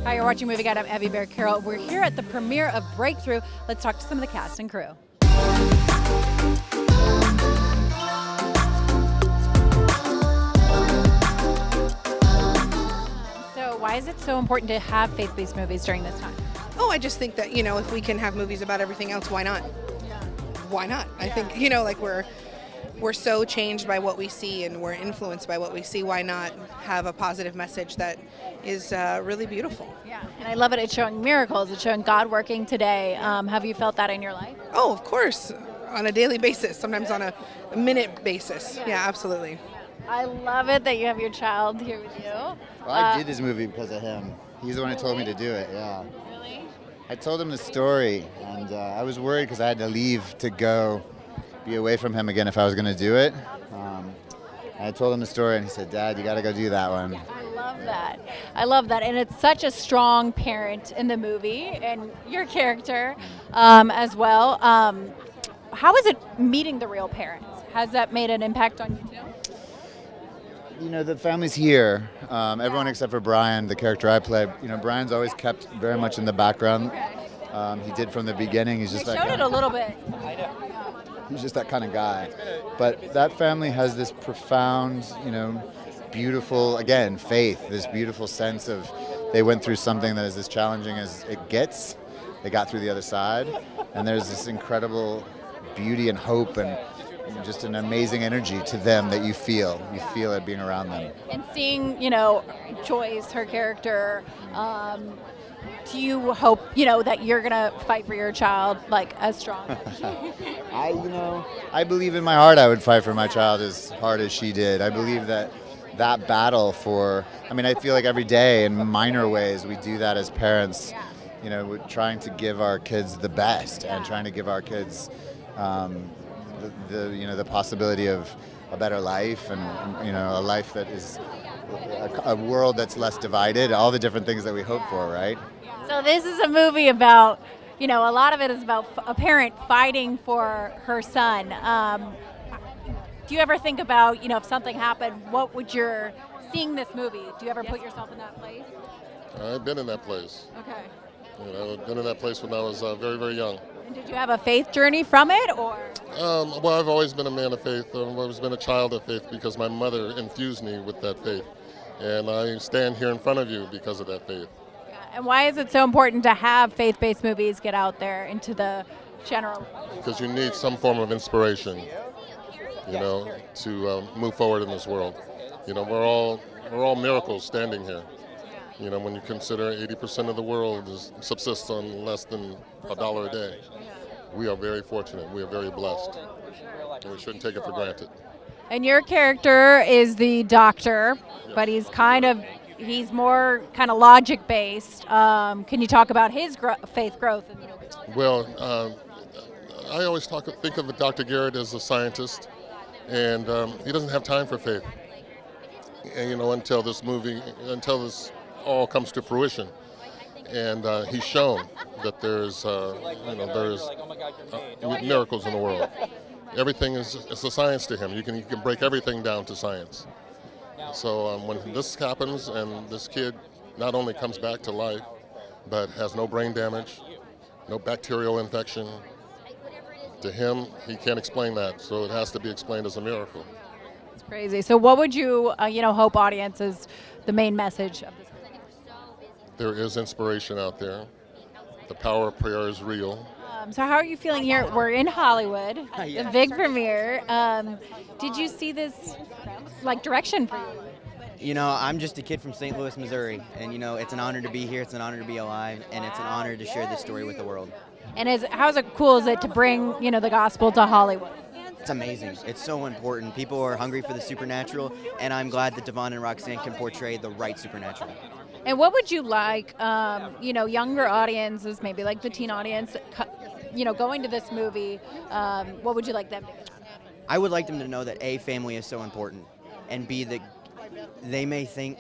Hi, you're watching Movie Guide. I'm Evie Bear Carroll. We're here at the premiere of Breakthrough. Let's talk to some of the cast and crew. So why is it so important to have faith-based movies during this time? Oh, I just think that, if we can have movies about everything else, why not? Why not? I think, like we're so changed by what we see and we're influenced by what we see. Why not have a positive message that is really beautiful? Yeah, and I love it. It's showing miracles. It's showing God working today. Have you felt that in your life? Oh, of course. On a daily basis, sometimes on a minute basis. Yeah, absolutely. I love it that you have your child here with you. Well, I did this movie because of him. He's the one who told me to do it, yeah. Really? I told him the story, and I was worried because I had to leave to go be away from him again if I was going to do it. I told him the story, and he said, "Dad, you got to go do that one." I love that. I love that. And it's such a strong parent in the movie, and your character as well. How is it meeting the real parents? Has that made an impact on you too? The family's here. Everyone except for Brian, the character I play. Brian's always kept very much in the background. He did from the beginning. He's just They that showed it a little bit. He's just that kind of guy. But that family has this profound, beautiful, again, faith, this beautiful sense of they went through something that is as challenging as it gets. They got through the other side. And there's this incredible beauty and hope and just an amazing energy to them that you feel. You feel it being around them. And seeing, Joyce, her character, do you hope, that you're going to fight for your child, as strong as she? I believe in my heart I would fight for my child as hard as she did. I believe that battle I feel like every day in minor ways we do that as parents, we're trying to give our kids the best and trying to give our kids the possibility of a better life and a life that is a world that's less divided, all the different things that we hope for, right? So this is a movie about, a lot of it is about a parent fighting for her son. Do you ever think about, if something happened, what would seeing this movie, do you ever put yourself in that place? I've been in that place. Okay. I've been in that place when I was very, very young. And did you have a faith journey from it, or? Well, I've always been a man of faith. I've always been a child of faith because my mother infused me with that faith. And I stand here in front of you because of that faith. Yeah. And why is it so important to have faith-based movies get out there into the general? Because you need some form of inspiration, to move forward in this world. We're all miracles standing here. When you consider 80% of the world subsists on less than $1 a day, we are very fortunate. We are very blessed, and we shouldn't take it for granted. And your character is the doctor, but he's more kind of logic based. Can you talk about his faith growth in the movie? Well, I always think of Dr. Garrett as a scientist, and he doesn't have time for faith. And, until this all comes to fruition, and he's shown that there's miracles in the world. Everything is a science to him. You can break everything down to science. So when this happens and this kid not only comes back to life, but has no brain damage, no bacterial infection, to him, he can't explain that. So it has to be explained as a miracle. It's crazy. So what would you, hope audiences, the main message of this movie? There is inspiration out there. The power of prayer is real. So how are you feeling here? We're in Hollywood, the big premiere. Did you see this direction for you? I'm just a kid from St. Louis, Missouri, and it's an honor to be here. It's an honor to be alive, and it's an honor to share this story with the world. And how's it cool is it to bring the gospel to Hollywood? It's amazing. It's so important. People are hungry for the supernatural, and I'm glad that Devon and Roxanne can portray the right supernatural. And what would you like, younger audiences, maybe like the teen audience, going to this movie, what would you like them to get? I would like them to know that A, family is so important, and B, that they may think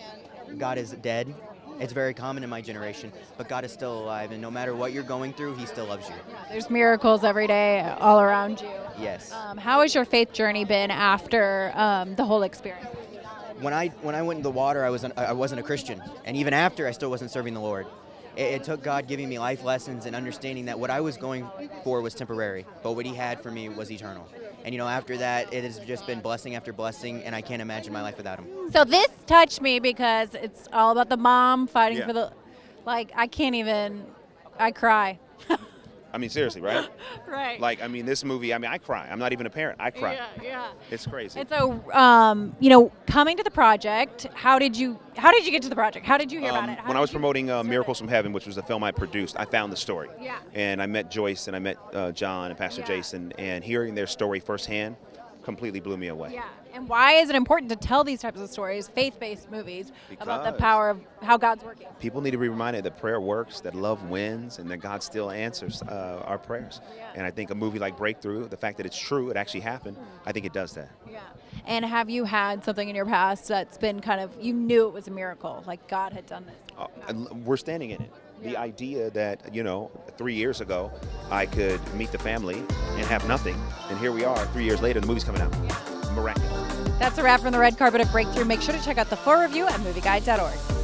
God is dead. It's very common in my generation, but God is still alive, and no matter what you're going through, He still loves you. There's miracles every day all around you. Yes. How has your faith journey been after the whole experience? when I went in the water, I wasn't a Christian, and even after, I still wasn't serving the Lord. It took God giving me life lessons and understanding that what I was going for was temporary, but what He had for me was eternal. And after that, it has just been blessing after blessing, and I can't imagine my life without Him. So this touched me because it's all about the mom fighting Yeah. for the, like, I can't even, I cry. I mean, seriously, right? Right. Like, I mean, this movie, I mean, I cry. I'm not even a parent. I cry. Yeah. It's crazy. And so, coming to the project, how did you get to the project? How did you hear about it? How When did I was you promoting observe Miracles it? from Heaven, which was the film I produced, I found the story. Yeah. And I met Joyce and I met John and Pastor Yeah. Jason, and hearing their story firsthand completely blew me away. Yeah. And why is it important to tell these types of stories, faith-based movies, about the Because- power of how God's working? People need to be reminded that prayer works, that love wins, and that God still answers our prayers. Yeah. And I think a movie like Breakthrough, the fact that it's true, it actually happened, I think it does that. Yeah. And have you had something in your past that's been kind of, you knew it was a miracle, like God had done this? And we're standing in it. The Yeah. idea that, 3 years ago, I could meet the family and have nothing, and here we are 3 years later, the movie's coming out. Miraculous. That's a wrap from the red carpet of Breakthrough. Make sure to check out the full review at movieguide.org.